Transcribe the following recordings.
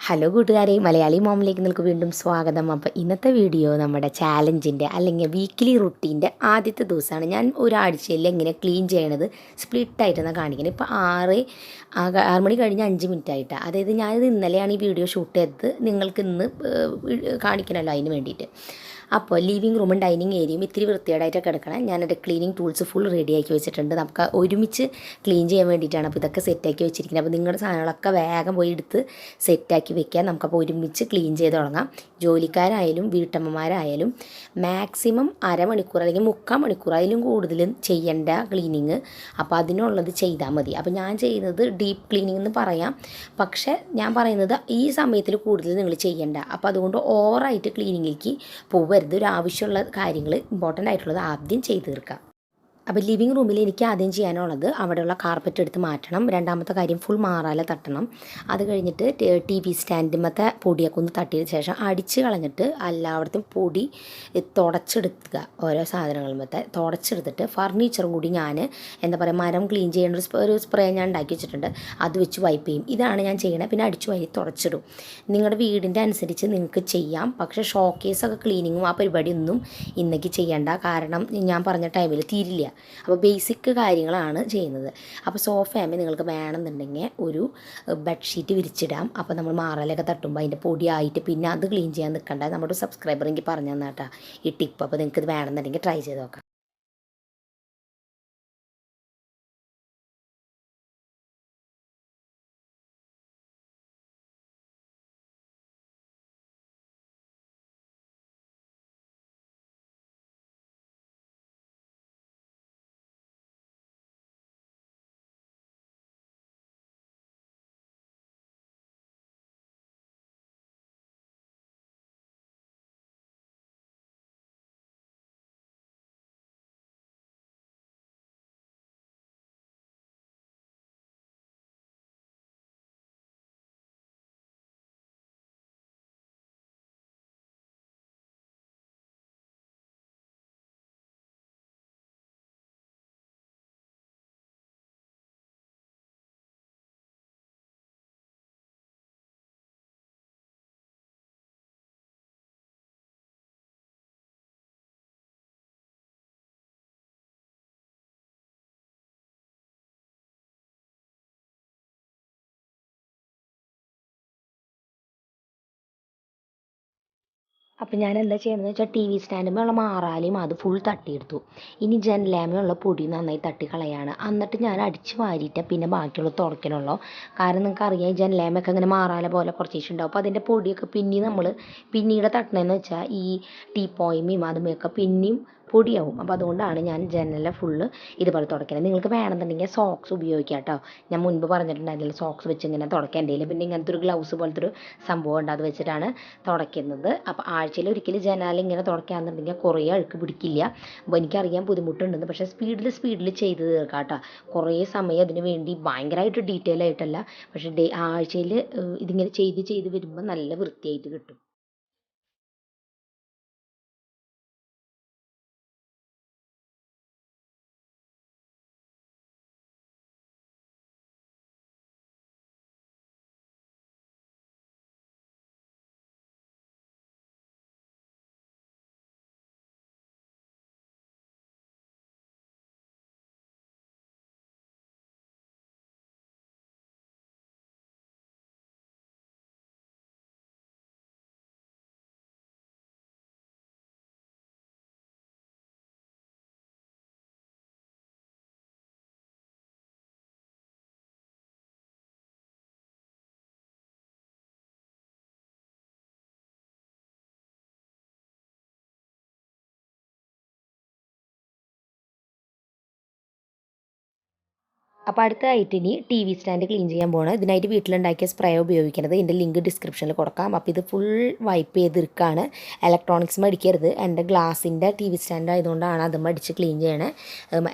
Hello കൂട്ടുകാരെ, മലയാളി മോമിലേക്ക് നിങ്ങൾക്ക് വീണ്ടും സ്വാഗതം. അപ്പോൾ ഇന്നത്തെ വീഡിയോ നമ്മുടെ ചാലഞ്ചിൻ്റെ അല്ലെങ്കിൽ വീക്കിലി റുട്ടീൻ്റെ ആദ്യത്തെ ദിവസമാണ്. ഞാൻ ഒരാഴ്ചയിൽ എങ്ങനെ ക്ലീൻ ചെയ്യണത് സ്പ്ലിറ്റായിട്ടാണ് കാണിക്കുന്നത്. ഇപ്പോൾ 6 മണി കഴിഞ്ഞ് 5 മിനിറ്റ് ആയിട്ടാണ്. അതായത് ഞാനിത് ഇന്നലെയാണ് ഈ വീഡിയോ ഷൂട്ട് ചെയ്തത്, നിങ്ങൾക്ക് ഇന്ന് കാണിക്കണമല്ലോ അതിന് വേണ്ടിയിട്ട്. അപ്പോൾ ലിവിങ് റൂമും ഡൈനിങ് ഏരിയയും ഇത്തിരി വൃത്തികേടായിട്ടൊക്കെ കിടക്കണം. ഞാനെൻ്റെ ക്ലീനിങ് ടൂൾസ് ഫുൾ റെഡിയാക്കി വെച്ചിട്ടുണ്ട്. നമുക്ക് ഒരുമിച്ച് ക്ലീൻ ചെയ്യാൻ വേണ്ടിയിട്ടാണ് അപ്പോൾ ഇതൊക്കെ സെറ്റാക്കി വെച്ചിരിക്കുന്നത്. അപ്പോൾ നിങ്ങളുടെ സാധനങ്ങളൊക്കെ വേഗം പോയി എടുത്ത് സെറ്റാക്കി വെക്കുക. നമുക്കപ്പോൾ ഒരുമിച്ച് ക്ലീൻ ചെയ്ത് തുടങ്ങാം. ജോലിക്കാരായാലും വീട്ടമ്മമാരായാലും മാക്സിമം അരമണിക്കൂർ അല്ലെങ്കിൽ 3/4 മണിക്കൂർ അതിലും കൂടുതലും ചെയ്യേണ്ട ക്ലീനിങ്. അപ്പോൾ അതിനുള്ളത് ചെയ്താൽ മതി. അപ്പോൾ ഞാൻ ചെയ്യുന്നത് ഡീപ്പ് ക്ലീനിങ് എന്ന് പറയാം, പക്ഷേ ഞാൻ പറയുന്നത് ഈ സമയത്തിൽ കൂടുതൽ നിങ്ങൾ ചെയ്യേണ്ട. അപ്പോൾ അതുകൊണ്ട് ഓവറായിട്ട് ക്ലീനിങ്ങിലേക്ക് പോവരുത്. ഒരു ആവശ്യമുള്ള കാര്യങ്ങൾ ഇമ്പോർട്ടൻ്റ് ആയിട്ടുള്ളത് ആദ്യം ചെയ്ത് തീർക്കാം. അപ്പോൾ ലിവിങ് റൂമിൽ എനിക്ക് ആദ്യം ചെയ്യാനുള്ളത് അവിടെയുള്ള കാർപ്പറ്റ് എടുത്ത് മാറ്റണം. രണ്ടാമത്തെ കാര്യം ഫുൾ മാറാല തട്ടണം. അത് കഴിഞ്ഞിട്ട് ടി വി സ്റ്റാൻഡിമത്തെ പൊടിയൊക്കെ ഒന്ന് തട്ടിയതിന് ശേഷം അടിച്ച് കളഞ്ഞിട്ട് എല്ലായിടത്തും പൊടി തുടച്ചെടുക്കുക. ഓരോ സാധനങ്ങളുമത്തെ തുടച്ചെടുത്തിട്ട് ഫർണിച്ചറും കൂടി ഞാൻ എന്താ പറയുക, മരം ക്ലീൻ ചെയ്യേണ്ട ഒരു സ്പ്രേ ഞാൻ ഉണ്ടാക്കി വെച്ചിട്ടുണ്ട്, അത് വെച്ച് വൈപ്പ് ചെയ്യും. ഇതാണ് ഞാൻ ചെയ്യണത്. പിന്നെ അടിച്ചു വാരി തുടച്ചിടും. നിങ്ങളുടെ വീടിൻ്റെ അനുസരിച്ച് നിങ്ങൾക്ക് ചെയ്യാം, പക്ഷേ ഷോക്കേസൊക്കെ ക്ലീനിങ്ങും ആ പരിപാടിയൊന്നും ഇന്നേക്ക് ചെയ്യേണ്ട. കാരണം ഞാൻ പറഞ്ഞ ടൈമിൽ തീരില്ല. അപ്പോൾ ബേസിക് കാര്യങ്ങളാണ് ചെയ്യുന്നത്. അപ്പോൾ സോഫയാകുമ്പോൾ നിങ്ങൾക്ക് വേണമെന്നുണ്ടെങ്കിൽ ഒരു ബെഡ്ഷീറ്റ് വിരിച്ചിടാം. അപ്പോൾ നമ്മൾ മാറലൊക്കെ തട്ടുമ്പോൾ അതിൻ്റെ പൊടിയായിട്ട് പിന്നെ അത് ക്ലീൻ ചെയ്യാൻ നിൽക്കണ്ട. നമ്മുടെ സബ്സ്ക്രൈബർ എനിക്ക് പറഞ്ഞു തന്നാട്ടാ ഈ ടിപ്പ്. അപ്പോൾ നിങ്ങൾക്ക് ഇത് വേണമെന്നുണ്ടെങ്കിൽ ട്രൈ ചെയ്ത് നോക്കാം. അപ്പോൾ ഞാൻ എന്താ ചെയ്യണമെന്ന് വെച്ചാൽ ടി വി സ്റ്റാൻഡുമുള്ള മാറാലയും അത് ഫുൾ തട്ടിയെടുത്തു. ഇനി ജനലേമയുള്ള പൊടി നന്നായി തട്ടി കളയാണ്. എന്നിട്ട് ഞാൻ അടിച്ച് വാരിയിട്ട് പിന്നെ ബാക്കിയുള്ള തുടയ്ക്കണുള്ളൂ. കാരണം നിങ്ങൾക്ക് അറിയാം, ഈ ജനലേമയൊക്കെ അങ്ങനെ മാറാല പോലെ കുറച്ച് ഉണ്ടാവും. അപ്പോൾ അതിൻ്റെ പൊടിയൊക്കെ പിന്നീട് തട്ടണമെന്ന് വെച്ചാൽ ഈ ടീപ്പോയ്മയും അതുമൊക്കെ പിന്നെയും പൊടിയാവും. അപ്പോൾ അതുകൊണ്ടാണ് ഞാൻ ജനല ഫുള്ള് ഇതുപോലെ തുടയ്ക്കുന്നത്. നിങ്ങൾക്ക് വേണമെന്നുണ്ടെങ്കിൽ സോക്സ് ഉപയോഗിക്കാം കേട്ടോ. ഞാൻ മുൻപ് പറഞ്ഞിട്ടുണ്ടായിരുന്നില്ല, സോക്സ് വെച്ച് ഇങ്ങനെ തുടയ്ക്കേണ്ടതില്ല. പിന്നെ ഇങ്ങനത്തെ ഒരു ഗ്ലൗസ് പോലത്തെ ഒരു സംഭവം ഉണ്ട്, അത് വെച്ചിട്ടാണ് തുടയ്ക്കുന്നത്. അപ്പോൾ ആഴ്ചയിൽ ഒരിക്കൽ ജനാല ഇങ്ങനെ തുടയ്ക്കാന്നുണ്ടെങ്കിൽ കുറേ അഴുക്ക് പിടിക്കില്ല. അപ്പോൾ എനിക്കറിയാൻ ബുദ്ധിമുട്ടുണ്ടെന്ന്, പക്ഷേ സ്പീഡിൽ ചെയ്ത് തീർക്കാം കേട്ടോ. കുറേ സമയം അതിന് വേണ്ടി ഭയങ്കരമായിട്ട് ഡീറ്റെയിൽ ആയിട്ടല്ല, പക്ഷേ ആഴ്ചയിൽ ഇതിങ്ങനെ ചെയ്ത് വരുമ്പോൾ നല്ല വൃത്തിയായിട്ട് കിട്ടും. അപ്പോൾ അടുത്തതായിട്ട് ഇനി ടി വി സ്റ്റാൻഡ് ക്ലീൻ ചെയ്യാൻ പോകണം. ഇതിനായിട്ട് വീട്ടിലുണ്ടാക്കിയ സ്പ്രേ ഉപയോഗിക്കുന്നത്. ഇതിൻ്റെ ലിങ്ക് ഡിസ്ക്രിപ്ഷനിൽ കൊടുക്കാം. അപ്പോൾ ഇത് ഫുൾ വൈപ്പ് ചെയ്തെടുക്കുകയാണ്. ഇലക്ട്രോണിക്സ് അടിക്കരുത്. എൻ്റെ ഗ്ലാസിൻ്റെ ടി വി സ്റ്റാൻഡ് ആയതുകൊണ്ടാണ് അതും അടിച്ച് ക്ലീൻ ചെയ്യണേ.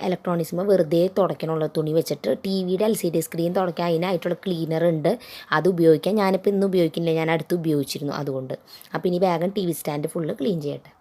ഇലക്ട്രോണിക്സ് വെറുതെ തുടയ്ക്കണുള്ള തുണി വെച്ചിട്ട് ടി വിയുടെ LCD സ്ക്രീൻ തുടയ്ക്കാൻ അതിനായിട്ടുള്ള ക്ലീനർ ഉണ്ട്, അത് ഉപയോഗിക്കാം. ഞാനിപ്പോൾ ഇന്ന് ഉപയോഗിക്കുന്നില്ല, ഞാൻ അടുത്ത് ഉപയോഗിച്ചിരുന്നു അതുകൊണ്ട്. അപ്പോൾ ഇനി വേഗം T V stand full clean ചെയ്യട്ടെ.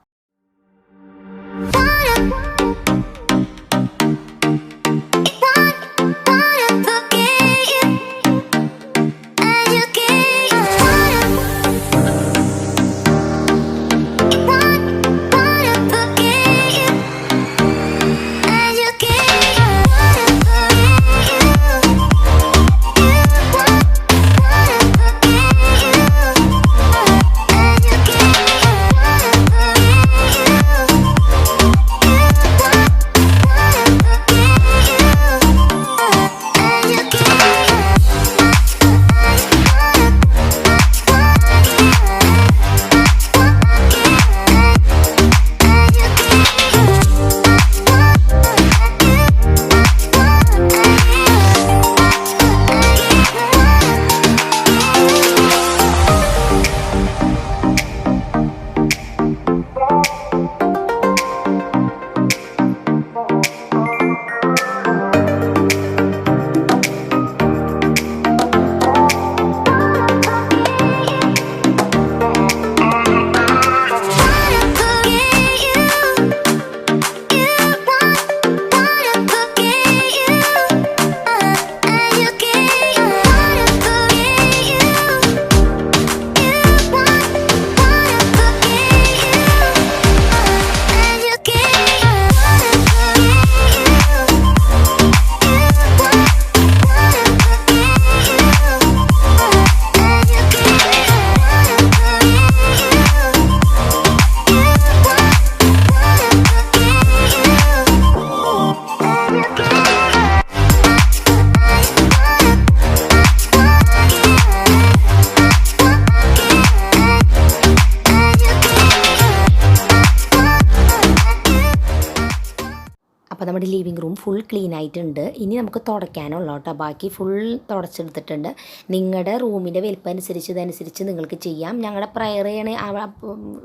ഫുൾ ക്ലീൻ ആയിട്ടുണ്ട്. ഇനി നമുക്ക് തുടയ്ക്കാനുള്ള കേട്ടോ, ബാക്കി ഫുൾ തുടച്ചെടുത്തിട്ടുണ്ട്. നിങ്ങളുടെ റൂമിൻ്റെ വലിപ്പം അനുസരിച്ച് ഇതനുസരിച്ച് നിങ്ങൾക്ക് ചെയ്യാം. ഞങ്ങളുടെ പ്രയർ ചെയ്യണ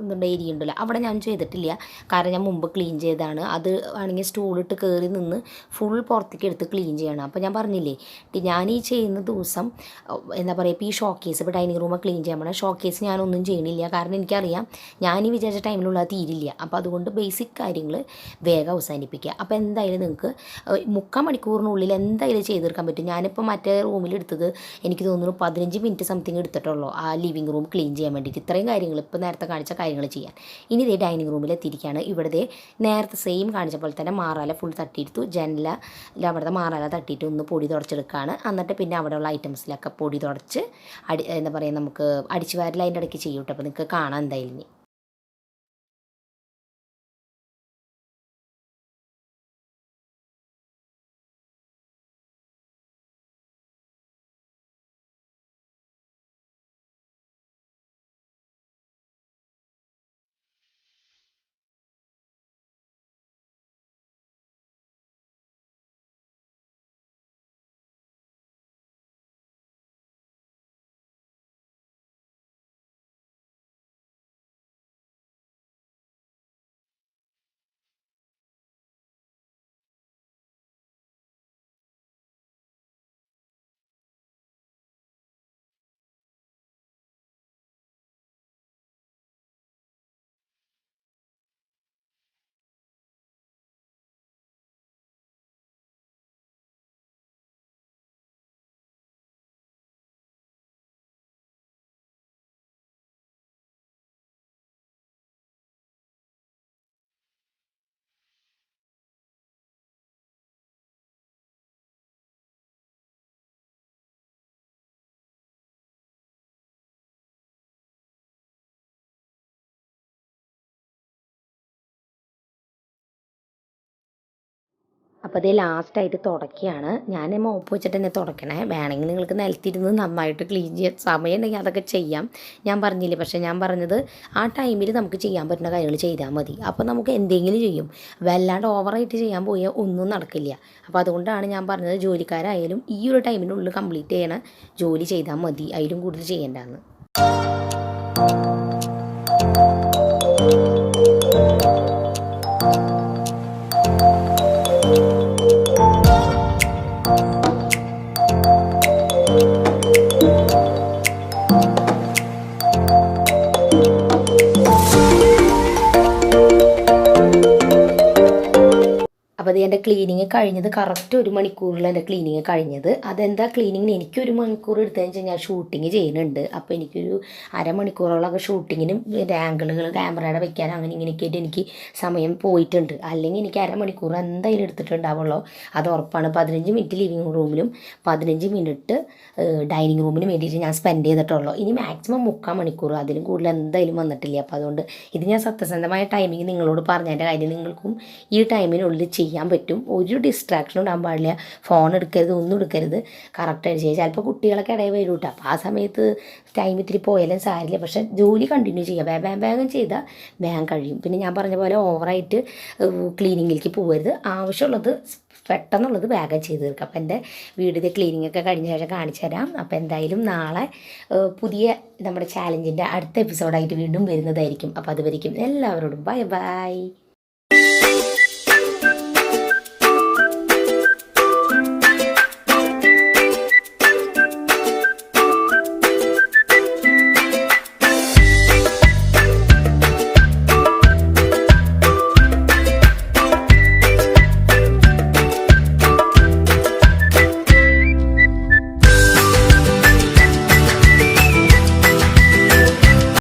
എന്തുണ്ട് ഏരിയ ഉണ്ടല്ലോ, അവിടെ ഞാൻ ചെയ്തിട്ടില്ല, കാരണം ഞാൻ മുമ്പ് ക്ലീൻ ചെയ്തതാണ്. അത് ആണെങ്കിൽ സ്റ്റൂളിട്ട് കയറി നിന്ന് ഫുൾ പുറത്തേക്ക് എടുത്ത് ക്ലീൻ ചെയ്യണം. അപ്പോൾ ഞാൻ പറഞ്ഞില്ലേ, ഞാൻ ഈ ചെയ്യുന്ന ദിവസം എന്താ പറയുക, ഇപ്പോൾ ഈ ഷോക്കേസ്, ഇപ്പോൾ ഡൈനിങ് റൂമ് ക്ലീൻ ചെയ്യാൻ പോകണം, ഷോക്കേസ് ഞാനൊന്നും ചെയ്യണില്ല, കാരണം എനിക്കറിയാം ഞാൻ ഈ വിചാരിച്ച ടൈമിലുള്ള തീരില്ല. അപ്പോൾ അതുകൊണ്ട് ബേസിക് കാര്യങ്ങൾ വേഗം അവസാനിപ്പിക്കുക. അപ്പോൾ എന്തായാലും നിങ്ങൾക്ക് 3/4 മണിക്കൂറിനുള്ളിൽ എന്തായാലും ചെയ്തെടുക്കാൻ പറ്റും. ഞാനിപ്പോൾ മറ്റേ റൂമിലെടുത്തത് എനിക്ക് തോന്നുന്നു 15 മിനിറ്റ് സംതിങ് എടുത്തിട്ടുള്ളൂ ആ ലിവിങ് റൂം ക്ലീൻ ചെയ്യാൻ വേണ്ടിയിട്ട്. ഇത്രയും കാര്യങ്ങൾ ഇപ്പോൾ നേരത്തെ കാണിച്ച കാര്യങ്ങൾ ചെയ്യാൻ. ഇനി ഇതേ ഡൈനിങ് റൂമിൽ എത്തിയിരിക്കുകയാണ്. ഇവിടുത്തെ നേരത്തെ സെയിം കാണിച്ച പോലെ തന്നെ മാറാല ഫുൾ തട്ടിയെടുത്തു. അവിടുത്തെ മാറാല തട്ടിയിട്ട് ഒന്ന് പൊടി തുടച്ചെടുക്കുകയാണ്. എന്നിട്ട് പിന്നെ അവിടെയുള്ള ഐറ്റംസിലൊക്കെ പൊടി തുടച്ച് എന്താ പറയുക, നമുക്ക് അടിച്ചു വാരൽ അതിൻ്റെ ഇടയ്ക്ക് ചെയ്യും കേട്ടോ. അപ്പോൾ നിങ്ങൾക്ക് കാണാം എന്തായാലും. അപ്പോൾ അതേ ലാസ്റ്റായിട്ട് തുടക്കുകയാണ്. ഞാൻ മോപ്പ് വെച്ചിട്ട് തന്നെ തുടക്കണേ. വേണമെങ്കിൽ നിങ്ങൾക്ക് നിലത്തിരുന്ന് നന്നായിട്ട് ക്ലീൻ ചെയ്യാൻ സമയം ഉണ്ടെങ്കിൽ അതൊക്കെ ചെയ്യാം, ഞാൻ പറഞ്ഞില്ലേ. പക്ഷേ ഞാൻ പറഞ്ഞത് ആ ടൈമിൽ നമുക്ക് ചെയ്യാൻ പറ്റുന്ന കാര്യങ്ങൾ ചെയ്താൽ മതി. അപ്പോൾ നമുക്ക് എന്തെങ്കിലും ചെയ്യും. വല്ലാണ്ട് ഓവറായിട്ട് ചെയ്യാൻ പോയാൽ ഒന്നും നടക്കില്ല. അപ്പോൾ അതുകൊണ്ടാണ് ഞാൻ പറഞ്ഞത്, ജോലിക്കാരായാലും ഈ ഒരു ടൈമിനുള്ളിൽ കംപ്ലീറ്റ് ചെയ്യണ ജോലി ചെയ്താൽ മതി, അതിലും കൂടുതൽ ചെയ്യേണ്ടതെന്ന്. അപ്പോൾ അത് എൻ്റെ ക്ലീനിങ് കഴിഞ്ഞത് കറക്റ്റ് 1 മണിക്കൂറിൽ എൻ്റെ ക്ലീനിങ് കഴിഞ്ഞത്. അതെന്താ ക്ലീനിങ്ങിന് എനിക്കൊരു മണിക്കൂർ എടുത്തതെന്ന് വെച്ചാൽ ഞാൻ ഷൂട്ടിങ് ചെയ്യുന്നുണ്ട്. അപ്പോൾ എനിക്കൊരു അരമണിക്കൂറോളമൊക്കെ ഷൂട്ടിങ്ങിനും ആംഗിളുകൾ ക്യാമറയുടെ വെക്കാൻ അങ്ങനെ ഇങ്ങനെയൊക്കെ ആയിട്ട് എനിക്ക് സമയം പോയിട്ടുണ്ട്. അല്ലെങ്കിൽ എനിക്ക് അരമണിക്കൂർ എന്തായാലും എടുത്തിട്ടുണ്ടാവുള്ളൂ, അത് ഉറപ്പാണ്. 15 മിനിറ്റ് ലിവിങ് റൂമിലും 15 മിനിറ്റ് ഡൈനിങ് റൂമിനും വേണ്ടിയിട്ട് ഞാൻ സ്പെൻഡ് ചെയ്തിട്ടുള്ളൂ. ഇനി മാക്സിമം 3/4 മണിക്കൂർ, അതിലും കൂടുതൽ എന്തായാലും വന്നിട്ടില്ല. അപ്പോൾ അതുകൊണ്ട് ഇത് ഞാൻ സത്യസന്ധമായ ടൈമിങ് നിങ്ങളോട് പറഞ്ഞതിൻ്റെ കാര്യം, നിങ്ങൾക്കും ഈ ടൈമിനുള്ളിൽ ചെയ്യാൻ പറ്റും. ഒരു ഡിസ്ട്രാക്ഷനും ഉണ്ടാകാൻ പാടില്ല. ഫോൺ എടുക്കരുത്, ഒന്നും എടുക്കരുത്. കറക്റ്റായിട്ട് ചെയ്യുക. ചിലപ്പോൾ കുട്ടികളൊക്കെ ഇടയിൽ വരും കേട്ടോ. അപ്പോൾ ആ സമയത്ത് ടൈം ഇത്തിരി പോയാലും സാരില്ല. പക്ഷേ ജോലി കണ്ടിന്യൂ ചെയ്യുക. വേഗം ചെയ്താൽ വേഗം കഴിയും. പിന്നെ ഞാൻ പറഞ്ഞ പോലെ ഓവറായിട്ട് ക്ലീനിങ്ങിലേക്ക് പോകരുത്. ആവശ്യമുള്ളത് പെട്ടെന്നുള്ളത് വേഗം ചെയ്ത് തീർക്കുക. അപ്പോൾ എൻ്റെ വീടിൻ്റെ ക്ലീനിങ്ങൊക്കെ കഴിഞ്ഞ ശേഷം കാണിച്ചു തരാം. അപ്പോൾ എന്തായാലും നാളെ പുതിയ നമ്മുടെ ചാലഞ്ചിൻ്റെ അടുത്ത എപ്പിസോഡായിട്ട് വീണ്ടും വരുന്നതായിരിക്കും. അപ്പോൾ അതുവരെയും എല്ലാവരോടും ബൈ ബൈ.